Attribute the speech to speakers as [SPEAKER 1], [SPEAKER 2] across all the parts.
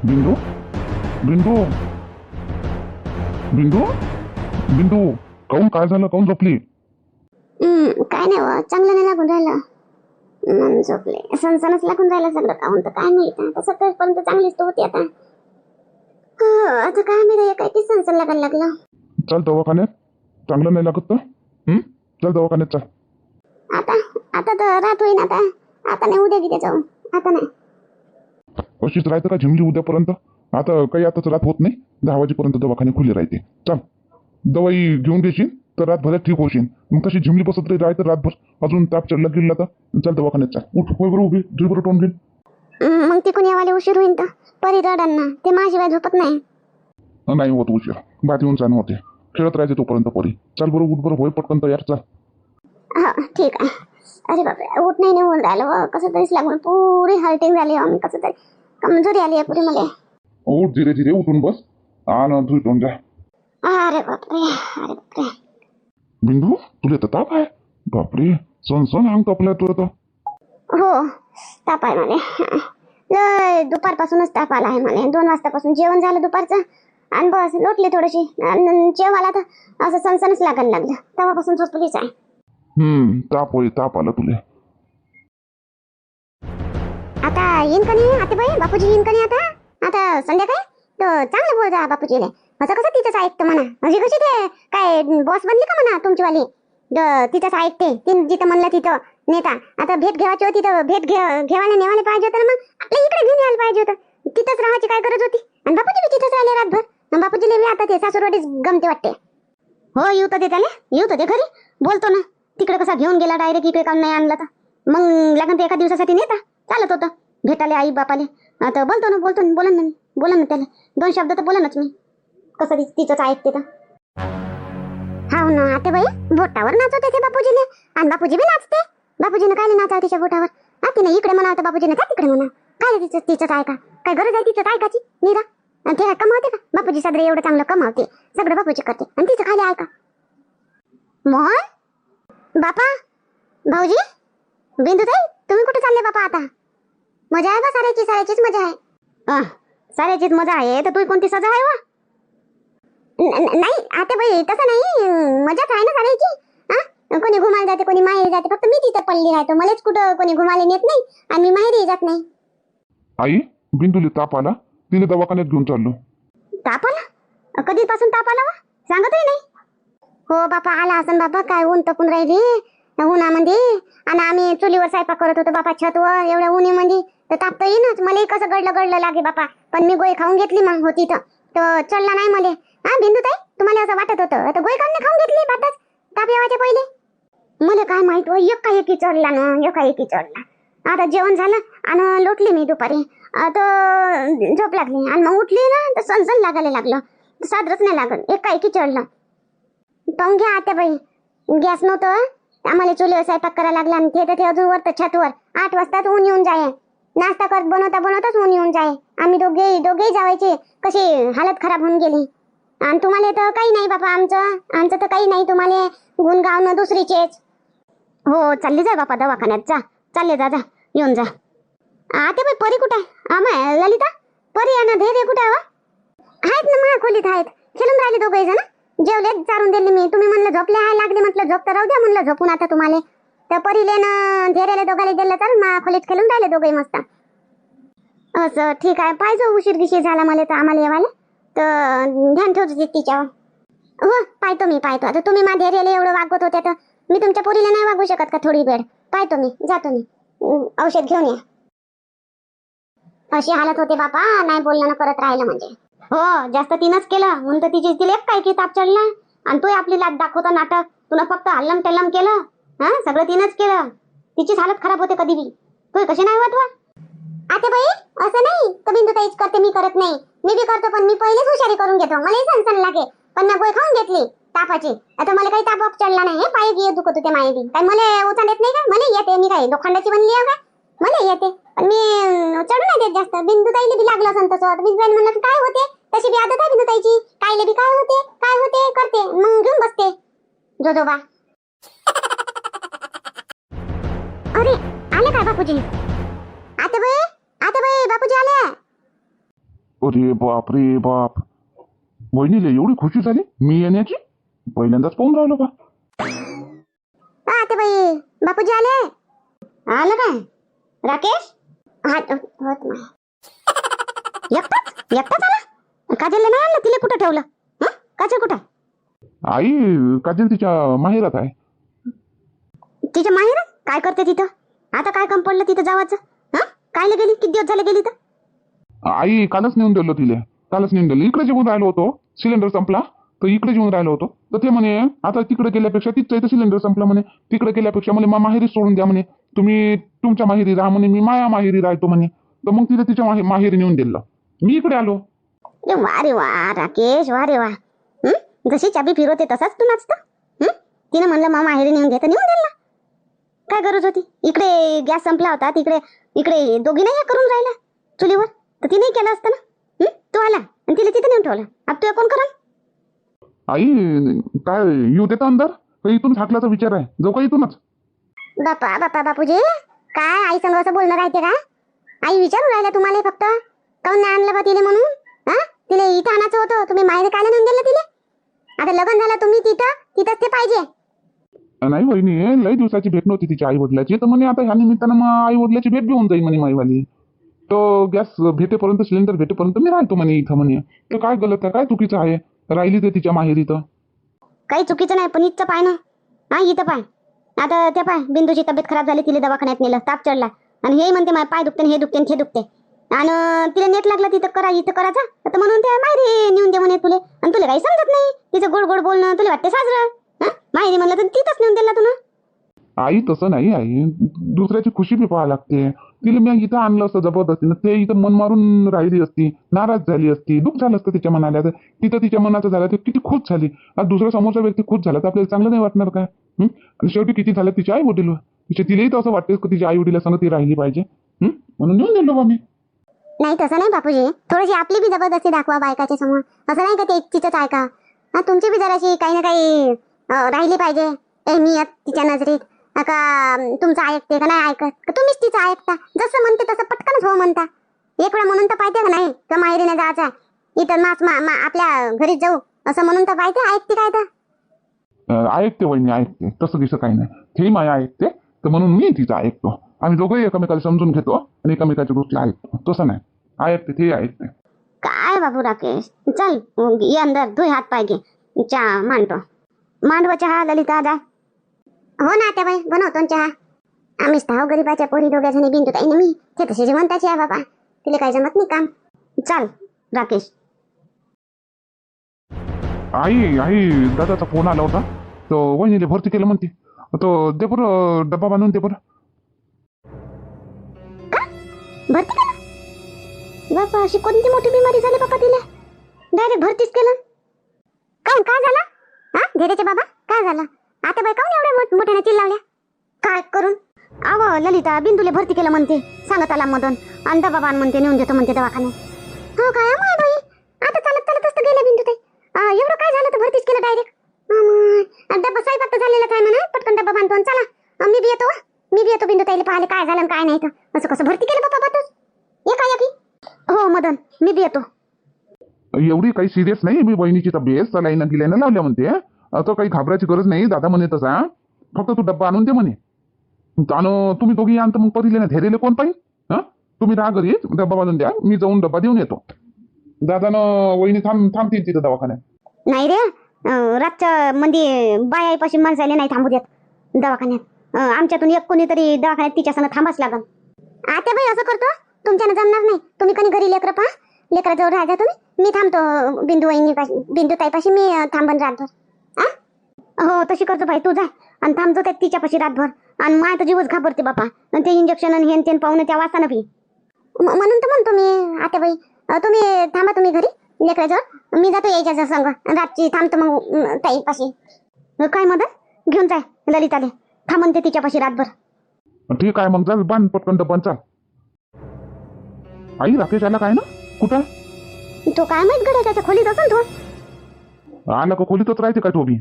[SPEAKER 1] बिंदू बिंदू बिंदू बिंदू काऊन काय झालं? काऊन झोपली?
[SPEAKER 2] काय नाही व, चांगलं नाही लागून राहिलं म्हणून झोपले. सणसणच लागून राहिलं सगळं. काहून तर काय माहित. आता सकाळपर्यंत चांगलीच तर होती. आता आता काय माहिती काय की सणसण लागायला लागलं.
[SPEAKER 1] चल दवाखान्यात. चांगलं नाही लागत तर चल दवाखान्यात चल.
[SPEAKER 2] आता आता तर रात होईन. आता नाही, उद्या किती जाऊ. आता नाही.
[SPEAKER 1] अशीच राहतं का झिमली उद्यापर्यंत? आता काही आताच रात होत नाही. 10 वाजेपर्यंत दवाखाने खुले राहते. चल दवाई घेऊन देशील तर रातभरात ठीक होशील. मग तशी झिमली बसत राहतं रातभर. अजून ताप चढला गेला तर चल दवाखान्यात चल. उठ, होय बरं उभी. झुई बरं टोन घेईन.
[SPEAKER 2] मग तिकून यावाले उशीर होईन तर परी रडांना. ते माझी झोपत नाही.
[SPEAKER 1] नाही होत उशीर. बात येऊन जाणं होते. खेळत राहायचे तोपर्यंत पोरी. चल बरं उठ बरं. होय पटकन तयार चल.
[SPEAKER 2] हा ठीक आहे. अरे बापरे, उठ नाही होऊन राहिलं व. कसं तरीच लागून पुरी हर्टिंग झाली. मी कसं तरी कमजोरी आली आहे पुरी मला.
[SPEAKER 1] उठ, धीरे धीरे उठून बस आणि धुई टोन जा.
[SPEAKER 2] अरे बापरे, अरे बापरे.
[SPEAKER 1] बिंदू तुला तर ताप आहे? बापरे, सण अंग तापलाय तुला तर.
[SPEAKER 2] हो, ताप आहे मला. लय दुपारपासूनच ताप आला आहे मला. 2 वाजतापासून जेवण झालं दुपारचं आणि बस लोटली थोडीशी. आणि जेवायला तर असं सणसणच लागायला लागलं. तेव्हापासून झोपलीच आहे.
[SPEAKER 1] ताप होय, ताप आला तुला.
[SPEAKER 2] आता येईन का नाही आतेबाई? बापूजी येईन का नाही आता संध्याकाळी? तर चांगलं बोल जा बापूजीले. असं कसं तिथंच ऐकतं म्हणा. म्हणजे कशी ते काय बॉस बनली का म्हणा तुमचीवाली? तिथंच ऐकते. जिथं म्हणलं तिथं नेता. आता भेट घ्यायची होती तर भेट घेवायला नेवायला पाहिजे होतं ना. मग आपल्या इकडे घेऊन यायला पाहिजे होतं. तिथंच राहायची काय गरज होती? आणि बापूजी बी तिथंच राहिले रातभर. आणि बापूजीले बी आता ते सासूरवाडीच गमते वाटते. हो, येऊ तर दे त्याला. येऊ तर दे घरी. बोलतो ना. तिकडे कसा घेऊन गेला डायरेक्ट, इकडे काम नाही आणलं तर मग लागन ते एका दिवसासाठी नेता चालत होतं भेटाले आई बापाले. आता बोलतो ना बोलन ना त्याला. 2 शब्द तर बोलनच मी. कसं तिचंच ऐकते तर. हाव ना आतेबाई, बोटावर नाचवते ते बापूजीने. आणि बापूजी बी नाचते. बापूजीने काय नाचावं तिच्या बोटावर? तिने इकडे म्हणा तर बापूजीने काय तिकडे म्हणा. काय तिचंच ऐका? काय गरज आहे तिचंच ऐकायची? निरा आणि ते काय कमावते का? बापूजी सदरे एवढं चांगलं कमावते. सगळं बापूजी करते आणि तिचं खाली ऐका. मोहन, बापा, भाऊजी, बिंदुताई, तुम्ही कुठे चालले बापा आता? मजा आहे का? साऱ्याचीच मजा आहे. साऱ्याचीच मजा आहे तर तू कोणती सजा आहे वा? नाही आतेबाई, तसं नाही. मजाच आहे ना साऱ्याची. कोणी घुमायला जाते, कोणी माहेरी जाते. फक्त मी तिथं पडली राहतो. मलाच कुठं कोणी घुमायला नेत नाही आणि मी माहेरी जात नाही.
[SPEAKER 1] आई, बिंदूला ताप आला. तिने दवाखान्यात घेऊन चाललो.
[SPEAKER 2] ताप आला? कधीपासून ताप आला वा? सांगतही नाही. हो बापा, आला असं बापा. काय ऊन तपून राहिली उन्हामध्ये. आणि आम्ही चुलीवर स्वयंपाक करत होतो बापा छतवर एवढ्या उन्हीमध्ये. तर ताप तर येईनच. मलाही कसं गडलं लागे बापा. पण मी गोळी खाऊन घेतली मग होती तर चढला नाही मला. बिंदुताई, तुम्हाला असं वाटत होतं तर गोळी काढून खाऊन घेतली बातच ताप येवायच्या पहिले. मला काय माहित हो, एकाएकी चढला ना, एकाएकी चढला. आता जेवण झालं आणि लोटली मी दुपारी. आता झोप लागली आणि मग उठली ना तर सणसण लागायला लागलं. सादरच नाही लागत, एकाएकी चढलं. पाहून घ्या आता बाई. गॅस नव्हतं, आम्हाला चुलीवर स्वयंपाक करायला लागला. आणि ते अजून वर छतवर 8 वाजताच ऊन येऊन जाय. नाश्ता करत बनवताच ऊन येऊन जाय. आम्ही दोघेही जावायचे. कशी हालत खराब होऊन गेली. आणि तुम्हाला तर काही नाही बापा. आमचं तर काही नाही. तुम्हाला गुण गावणं दुसरीचेच. हो, चालली जा बापा दवाखान्यात. चालले जा येऊन जा. आता बाई, परी कुठं आहे? आम्हा ललिता, परी आणि धैर्य कुठं आहे? आहेत ना, माझ्या खोलीत आहेत. खेळून राहिले दोघे जण. जेवले, चारून दिले मी. तुम्ही म्हणलं झोपले आहे, लागले म्हटलं झोप तर राहू द्या म्हणलं झोपून आता तुम्हाला. तर परीले ना धैर्याला दोघाले दिलं तर माझ्या खोलीत खेळून राहिले दोघे मस्त. असं ठीक आहे. पाहिजे उशीर गिशीर झाला मला तर आम्हाला येवाले तर ध्यान ठेवतो तिच्यावर. हो, पाहतो. आता तुम्ही माझ्या धैर्याला एवढं वागवत होत्या तर मी तुमच्या पोरीला नाही वागू शकत का? थोडी वेळ पाहतो मी. जातो मी. औषध घेऊन या. अशी हालत होते बापा. नाही बोलणं करत राहिलं म्हणजे. हो, जास्त तिनंच केलं म्हणून तर तिला एक काय की ताप चढला. आणि तू आपली लाट दाखवता नाटक. तुला फक्त हल्लम टेल्लम केलं. सगळं तिनंच केलं. तिचीच हालत खराब होते कधी बी. तू कशी नाही होत वा? आता बाई, असं नाही तर बिंदुताईच करते, मी करत नाही. मी बी करतो पण मी पहिलेच हुशारी करून घेतो. मलाही सणसण लागे पण गोळी खाऊन घेतली तापाची. आता मला काही ताप चढला नाही. पाय गिय दुखत होते माये बी. काय मला उचल येत नाही का? मला येते. मी काय लोखंडाची बनली आहे का? मला येते पण मी चढू नाही देत जास्त. बिंदुताईला बी लागलं असं तसं. बिंदुताई म्हणलं काय होते, तशी बी आदत आहे बिंदुताईची. कायले बी काय होते करते. मग घेऊन बसते जोजोबा. अरे, आले काय बापूजी? आता बाई बापूजी आले.
[SPEAKER 1] अरे बाप रे बाप, वहिनीला एवढी खुशी झाली मी येण्याची, पहिल्यांदाच पाहून राहिलो का.
[SPEAKER 2] ते बाई बापूजी आले. आलं काय राकेश? हा होत नाही. एकटाच आला? काजलला नाही आणलं? तिला कुठं ठेवलं? काजल कुठं?
[SPEAKER 1] आई काजल तिच्या माहेरात आहे.
[SPEAKER 2] तिच्या माहेरात काय करते तिथं? आता काय काम पडलं तिथं जावाचं? कायला गेली? किती दिवस झाले गेली तर?
[SPEAKER 1] आई कालच नेऊन दिलं तिला, कालच नेऊन दिलं. इकडे जेवून राहिलो होतो, सिलेंडर संपला तर इकडे जेवून राहिलो होतो. तर ते म्हणे आता तिकडे गेल्यापेक्षा तिथं इथं सिलेंडर संपला म्हणे, तिकडे गेल्यापेक्षा म्हणे माहेरी सोडून द्या म्हणे, तुम्ही तुमच्या माहेरी राहा म्हणे, मी माया माहेरी राहतो म्हणे. तर मग तिथे तिच्या माहेरी नेऊन दिलं, मी इकडे आलो.
[SPEAKER 2] वा रे वा राकेश, वा रे वा. जशी चाबी फिरवते तसाच तू नाचतो. तिने म्हणलं माहेरी नेऊन घे तर नेऊन दिला. काय गरज होती? इकडे गॅस संपला होता, इकडे दोघी नाही करून राहिला चुलीवर, तर तिने केलं असतं ना. तू आला आणि तिला तिथे नेऊन ठेवलं. अब तू कोण करा?
[SPEAKER 1] आई काय येऊ देता अंदर, तर इथून हाकलाचा विचार आहे, जो का इथूनच.
[SPEAKER 2] बापूजी काय आई संग असं बोलणं राहते का? आई विचारून राहिल्या तुम्हाला फक्त, काऊन नाही आणलं बा तिले म्हणून. तिले इथं आणायचं होतं, तुम्ही माहेर काय नेऊन दिलं तिले? आता लग्न झालं तुम्ही तिथंच ते पाहिजे.
[SPEAKER 1] नाही वहिनी, लई दिवसाची भेट नव्हती तिच्या आई वडिलाची, तर म्हणे आता ह्या निमित्तानं मग आई वडिलाची भेट बी होऊन जाईल म्हणे माईवाली. तो गॅस भेटेपर्यंत, सिलेंडर भेटेपर्यंत मी राहतो म्हणे इथं म्हणे. तर काय गलत आहे, काय चुकीचं आहे? राहिली ते तिच्या माहेरी तर
[SPEAKER 2] काही चुकीचं नाही, पण इथं पाय ना. इथं पाय. आता त्या पाय बिंदूची तब्येत खराब झाली, तिला दवाखान्यात नेलं, ताप चढला आणि हे म्हणते माझे पाय दुखते, हे दुखते, हे दुखते. आणि तिला नेट लागलं तिथं करा, इथं करायचा, तर म्हणून त्या माहेरी नेऊन दे म्हणे तुले. आणि तुला काही समजत नाही, तिचं गोड गोड बोलणं तुला वाटते साजरं. माहेरी म्हणलं तर तिथंच नेऊन दिला तुला.
[SPEAKER 1] आई तसं नाही, आई दुसऱ्याची खुशी बी पाहा लागते. तिला मी इथं आणलं असतं जबरदस्तीनं, ते इथं मन मारून राहिली असती, नाराज झाली असती, दुःख झालं असतं तिच्या मनाला. तर तिथं तिच्या मनाचं झालं तर किती खुश झाली. आज दुसरा समोरचा व्यक्ती खुश झाला तर आपल्याला चांगलं नाही वाटणार काय? आणि शेवटी किती झालं तिच्या आई वडील, तिलाही तर असं वाटतं की तिच्या आई वडिला संग ती राहिली पाहिजे. म्हणून नेऊन दिलो बा मी.
[SPEAKER 2] नाही तसं नाही बापूजी, थोडीशी आपली बी जबरदस्ती दाखवा बायकाच्या समोर. असं नाही का ते तिचंच ऐका. तुमची बी जराशी काही ना काही राहिली पाहिजे अहमियत तिच्या नजरेत. का तुमचं ऐकते का नाही ऐकत, का तुम्हीच तिचं ऐकता? जसं म्हणते तसं पटकनच हो म्हणता. एक वेळा म्हणून तर पाहिजे का नाही का माहेरीने जायचं, इथं आपल्या घरी जाऊ असं म्हणून तर पाहिजे. ऐकते काय तर?
[SPEAKER 1] ऐकते वहिनी, ऐकते. तसं दिसं काही नाही, हे माया ऐकते, तर म्हणून मी तिचं ऐकतो. आम्ही दोघंही एकमेकाला समजून घेतो आणि एकमेकाच्या गोष्टी ऐकतो. तसं नाही, ऐकते, ते ऐकते.
[SPEAKER 2] काय बाबू राकेश, चल ये अंदर, धुई हात पाय घे, चहा मांडवा चहा. ललिता जा. हो ना त्या बाई, बनवतो ना चहा. आम्हीच तर गरीबाच्या पोरी दोघ्या जणी, बिंदू ताई मी, ते तशी जिवंताची आहे बाबा, तिला काही जमत नाही काम. चल राकेश.
[SPEAKER 1] आई दादाचा फोन आला होता, तो वहिनीला भरती केलं म्हणते. तो दे बरं, डब्बा बांधून दे बरं.
[SPEAKER 2] भरती केलं? बाबा अशी कोणती मोठी बिमारी झाली बाबा तिला, डायरेक्ट भरतीच केलं? काऊन, काय झालं? घेरेचे बाबा काय झालं? आता बाई काऊन एवढ्या मोठ्याने चिल्लावल्या? काय करून? अहो ललिता, बिंदूले भरती केलं म्हणते, सांगत आला मदन, आणि डबा बांध म्हणते, नेऊन देतो म्हणते दवाखान्यात. हो काय बाई, आता चालत असतं गेल्या बिंदू ताई. एवढं काय झालं तर भरतीच केलं डायरेक्ट? डब्बा स्वयंपाक तर झालेलाच आहे म्हणा, पटकन डब्बा बांधतो. चला मी बी येतो बिंदू ताईला पाहिले काय झालं काय नाही. तर असं कसं भरती केलं बाबा बातच एकाएकी? हो मदन, मी बी येतो.
[SPEAKER 1] एवढी काही सिरियस नाही मी बहिणीची तब्येत, सलाईनं गिलाईनं लावल्या म्हणते. तो काही घाबरायची गरज नाही, दादा म्हणे तसा. फक्त तू डब्बा आणून दे म्हणे. आणि तुम्ही दोघी आणतो मग परीले ना धैर्यले कोण पाहिजे? तुम्ही राहा घरी, डब्बा बांधून द्या, मी जाऊन डब्बा देऊन येतो. दादानं वहिनी थांबतील तिथं दवाखान्यात.
[SPEAKER 2] नाही रे, रातच्या मध्ये बायापाशी माणसाले नाही थांबू देत दवाखान्यात. आमच्यातून एक कोणीतरी दवाखान्यात तिच्या संग थांबाच लागल. आता बाई असं करतो, तुमच्यानं जमणार नाही. तुम्ही कधी घरी लेकरं पहा, लेकराजवळ राहा तुम्ही. मी थांबतो बिंदू ताईपाशी, मी थांबन रातभर. हो तशी करतो बाई, तू जा आणि थांबतो त्या तिच्यापाशी रातभर. आणि माय तर जीवच घाबरते बापा, आणि ते इंजेक्शन आणि हेन तेन पाहून त्या वासानं बी. म्हणून तर म्हणतो मी आता बाई, तुम्ही थांबा तुम्ही घरी लेकराजवळ, मी जातो यायच्या संग रातची थांबतो मग ताईपाशी. काय मदत घेऊन जाय ललिताले, थांबन ते तिच्यापाशी रातभर.
[SPEAKER 1] ठीक आहे मग, जा बांध पटकन डब्बा चाल. आई राकेश आला काय ना? कुठं
[SPEAKER 2] तो काय माहित गड्या, त्याच्या खोलीत असेल तो.
[SPEAKER 1] आला का खोलीतच राहते काय तो बी?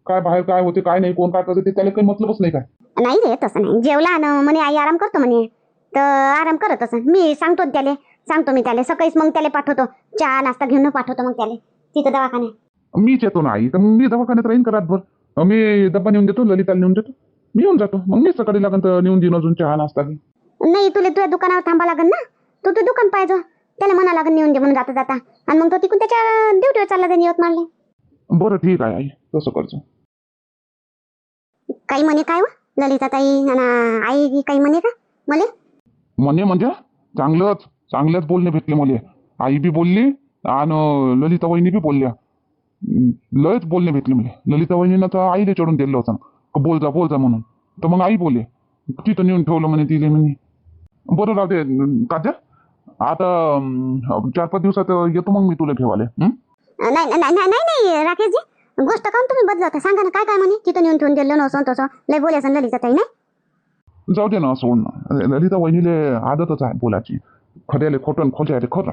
[SPEAKER 1] काय बाहेर काय होते काय नाही, कोण काय करते ते त्याला काही मतलबच नाही काय?
[SPEAKER 2] नाही रे तसं नाही, जेवला ना म्हणे आई आराम करतो म्हणे, तर आराम करत असं. मी सांगतो त्याले, सांगतो मी त्याला सकाळीच, मग त्याला पाठवतो, चहा नाश्ता घेऊन पाठवतो मग त्याला तिथं दवाखान्यात.
[SPEAKER 1] मीच येतो ना आई, तर मग मी दवाखान्यात राहीन का रातभर? मी डब्बा नेऊन देतो, ललिताला नेऊन देतो, मी येऊन जातो. मग मी सकाळी लागून तर नेऊन देईन अजून चहा नाश्ता बी.
[SPEAKER 2] नाही, तुला तुझ्या दुकानावर थांबा लागेल ना, तू दुकान पाहिजे, त्याला म्हणा लागेल नेऊन दे म्हणून जाता जाता, आणि मग तो तिकून त्याच्या ड्युटीवर चालला जाईल यवतमाळला.
[SPEAKER 1] बरं ठीक आहे आई, तसं करतो.
[SPEAKER 2] काही म्हणे काय व ललिता ताई आणि आई काही म्हणे का मले?
[SPEAKER 1] म्हणे म्हणजे चांगल्याच बोलणे भेटले मला. आई बी बोलली आणि ललिता वहिनी बी बोलल्या. लयच बोलणे भेटले मला. ललिता वहिनीनं तर आईला चढून दिलं होतं, बोल जा म्हणून. तर मग आई बोले, तिथं नेऊन ठेवलं म्हणे तिले म्हणे. बरं राहू दे तात्या, आता 4-5 दिवसात येतो मग मी तुला घेवाले.
[SPEAKER 2] नाही नाही नाही नाही राकेशजी, गोष्ट काऊन तुम्ही बदलवता? सांगा ना काय म्हणे, तिथं नेऊन ठेवून दिलं नसं तसं लय बोले असं ललिता ताई नाही?
[SPEAKER 1] जाऊ दे ना, सोड ना. ललिता वहिनीले आदतच आहे बोलायची, खड्याले खोटं खोट्याले खरं.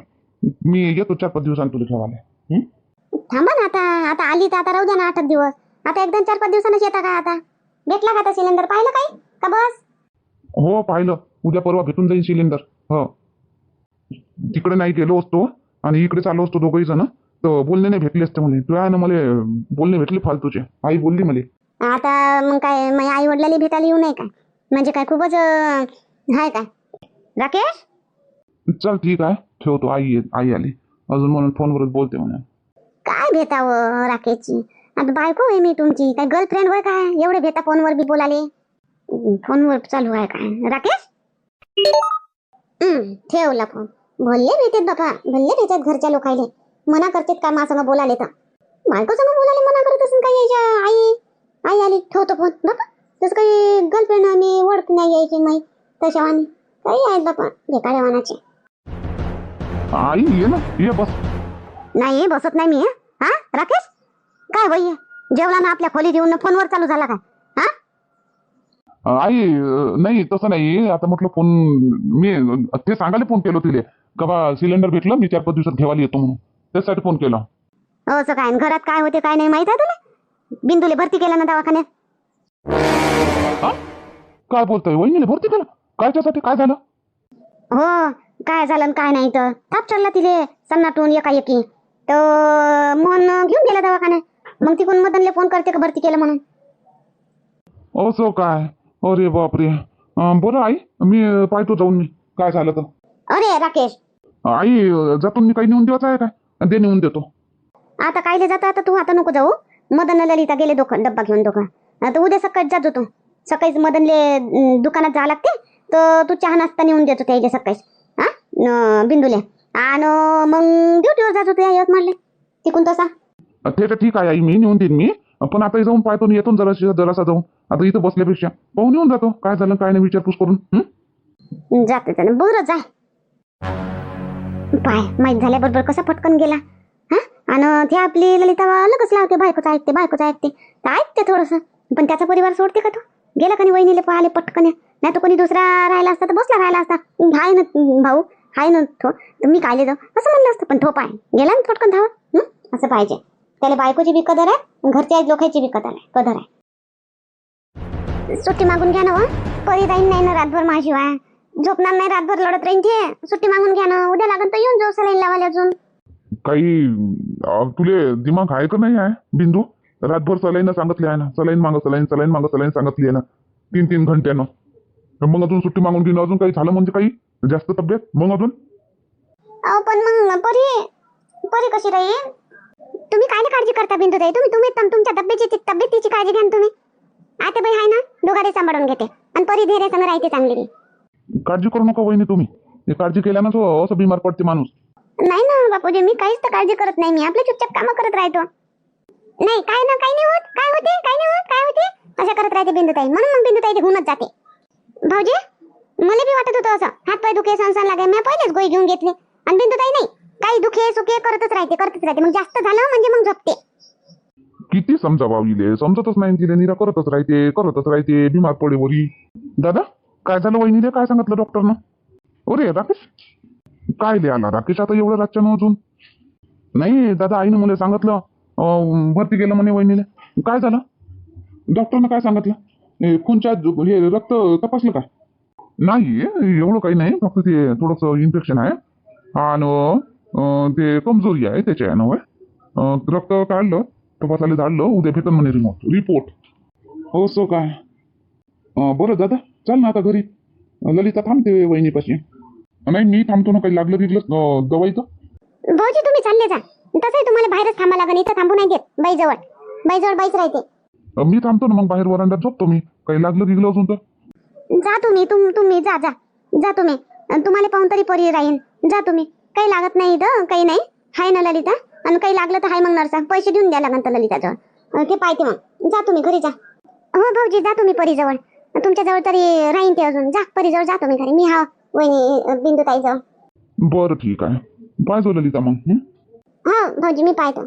[SPEAKER 1] मी येतो 4-5 दिवसांनी तुला घेवाले.
[SPEAKER 2] थांबा ना, आता आली तर आता राहू द्या ना 8 दिवस. आता एकदम 4-5 दिवसांनीच येता का? आता भेटला का आता सिलेंडर? पाहिलं काही का बस?
[SPEAKER 1] हो पाहिलं, उद्या परवा भेटून जाईल सिलेंडर. हो, तिकडे नाही गेलो असतो आणि इकडे चाललो असतो दोघंही जण, तर बोलणे नाही भेटले असते मला. तुझ्या ना मला बोलणे भेटले फालतूचे. आई बोलली मला.
[SPEAKER 2] आता मग काय, मग आई वडिलांनी भेटायला येऊ नये काय? म्हणजे काय खूपच हाय काय राकेश?
[SPEAKER 1] चल ठीक आहे, ठेवतो. आई आली अजून म्हणून फोनवरच बोलते म्हणे.
[SPEAKER 2] काय भेटावं राकेशची? आता बायको आहे मी तुमची, काय गर्लफ्रेंड होय काय? एवढे भेटा फोनवर बी बोलाले? फोनवर चालू आहे काय राकेश? ठेवला फोन. भल्ले भेटत बाबा, भल्ले भेटत घरच्या लोकायले. मना करतेत का मा संग बोलाले? तर बायको संग बोलाले मना करत असून काय यायच्या? आई आली, ठेवतो फोन बाबा. तसं काही गर्लफ्रेंड आम्ही ओळख नाही यायची माहीत तशावानी काही आहेत बाबा भेटाड्या वानाचे.
[SPEAKER 1] आई ये ना, ये बस.
[SPEAKER 2] नाही बसत नाही मी. हा राकेश, काय बाई जेवला ना आपल्या खोलीत येऊन फोनवर चालू झाला काय? हा
[SPEAKER 1] आई नाही तसं नाही. आता म्हटलं फोन, मी ते सांगायला फोन केलो तिले का बा सिलेंडर भेटलं, मी 4-5 दिवसात घेवायला येतो म्हणून, त्यासाठी फोन केला.
[SPEAKER 2] असं काय? घरात काय होते काय नाही माहित आहे तुला? बिंदूले भरती केलं ना दवाखान्यात.
[SPEAKER 1] काय बोलतोय? वहिनीले भरती केलं? कायच्यासाठी? काय झालं?
[SPEAKER 2] हो, काय झालं काय नाही तर ताप चढला तिले सन्नाटून एकाएकी, तर मन घेऊन गेला दवाखान्यात. मग तिकडून मदनले फोन करते का भरती केलं म्हणून.
[SPEAKER 1] असं काय? अरे बापरे. बरं आई, मी पाहतो जाऊन मी काय झालं तर.
[SPEAKER 2] अरे राकेश,
[SPEAKER 1] आई जातो मी. काही नेऊन द्यायचं आहे काय? ते नेऊन देतो.
[SPEAKER 2] आता कायले जाता? आता तू आता नको जाऊ. मदन ललिता गेले डब्बा घेऊन दोघं. आता उद्या सकाळी जातो तू. सकाळीच मदनले दुकानात जावं लागते, तर तू चहा नाश्ता नेऊन देतो त्याला सकाळीच. हा बिंदूले, आणि मग ड्युटीवर जातो तू यवतमाळले तिकून तसा.
[SPEAKER 1] ते तर ठीक आहे आई, मी नेऊन देईन मी. पण आता जाऊन पाहतो, येतो जरासा जाऊन. आता इथं बसल्यापेक्षा पाहून येऊन जातो काय झालं काय नाही विचारपूस करून.
[SPEAKER 2] जाते त्याने. बरं जाय. पाय माहीत झाल्याबरोबर कसा फटकन गेला. हा, आणि ते आपली ललिता लगच लावते, बायकोच ऐकते तर ऐकते थोडंसं, पण त्याचा परिवार सोडते का तो? गेला का नाही वहिनीले पाहिले पटकन? नाही तर कोणी दुसरा राहिला असता तर बसला राहिला असता. हाय ना भाऊ, हाय ना तो, तर मी कायले जाऊ असं म्हणलं असतं. पण तो पाय गेला ना पटकन धावत. असं पाहिजे त्याला. बायकोची बी कदर आहे, घरच्या लोकांची बी कदर आहे. सुट्टी मागून घ्या ना व. परी राहीन नाही ना रातभर माझिवाय, झोपणार नाही रातभर, लढत राहीन ते. सुट्टी मागून घ्या ना, उद्या लागन तर येऊन जाऊ सलाईन लावायला अजून.
[SPEAKER 1] काही तुले दिमाग आहे का नाही आहे बिंदू? रातभर सलाईन सांगितले आहे ना, सलाईन मागं सलाईन सांगितली आहे ना 3-3 घंट्यानं. मग अजून सुट्टी मागून घेणं, अजून काही झालं म्हणजे काही जास्त तब्येत मग अजून?
[SPEAKER 2] पण मग परी कशी राहील? तुम्ही काय काळजी करता बिंदू ताई? तुम्ही तुमच्या तब्येतीची काळजी घ्या तुम्ही. आता बाई आहे ना, दोघांनी सांभाळून घेते, आणि परी धैर्य संग राहते चांगली.
[SPEAKER 1] काळजी करू नका वहिनी तुम्ही. हे काळजी केल्यानं तो असं बिमार पडते माणूस.
[SPEAKER 2] नाही ना बापूजी, मी काहीच तर काळजी करत नाही. मी आपल्या चुपचाप कामं करत राहतो. नाही काय नाही होत. काय होते असं करत राहते बिंदुताई. म्हणून मग बिंदुताई होऊनच जाते. भाऊजी, मला बी वाटत होतं असं हातपाय दुखे संसार लागे, मी पहिलेच गोळी घेऊन घेतली. आणि बिंदुताई नाही, काही दुखे सुखे करतच राहते. मग जास्त झालं म्हणजे मग झोपते.
[SPEAKER 1] किती समजावं इले, समजतच नाही तिले. निरा करतच राहते, बिमार पडे वरी. दादा काय झालं वहिनीले? काय सांगितलं डॉक्टरनं? अरे राकेश, काय लिहा आला राकेश आता एवढं रातच्यानं अजून? नाही दादा, आईनं मला सांगितलं भरती केलं म्हणे वहिनीले. काय झालं? डॉक्टरनं काय सांगितलं? खूनच्या हे रक्त तपासलं काय? नाही एवढं काही नाही, फक्त ते थोडंसं इन्फेक्शन आहे. आणि ते कमजोरी आहे त्याच्या आहे ना होय? रक्त काढलं तपासायला धाडलं उद्या भेटन म्हणे रिपोर्ट असं काय बरं दादा चाल ना आता घरी ललिता थांबते वहिनीपाशी नाही मी थांबतो ना काही लागलं बिगलं दवाईचं
[SPEAKER 2] भाऊजी तुम्ही चालले जा तसंही तुम्हाला बाहेरच थांबा लागेल इथं थांबू नाही देत बाईजवळ बाईच राहते
[SPEAKER 1] मी थांबतो ना मग बाहेर वरांड्यात झोपतो मी काही लागलं बिगलं अजून तर
[SPEAKER 2] जा तुम्ही जा जा जा तुम्ही तुम्हाला पाहून तरी परी राहीन जा तुम्ही काही लागत नाही इथं काही नाही हाय ना ललिता आणि काही लागलं तर हाय मग नर्सा पैसे देऊन द्या लागन तर ललिताजवळ ते पाहते मग जा तुम्ही घरी जा हो भाऊजी जा तुम्ही परीजवळ तुमच्याजवळ तरी राहीन ते अजून जा परीजवळ जा तुम्ही घरी मी हा वहिनी बिंदुताईजवळ
[SPEAKER 1] बरं ठीक आहे पाहिजे ललिता मग
[SPEAKER 2] हो भाऊजी मी पाहतो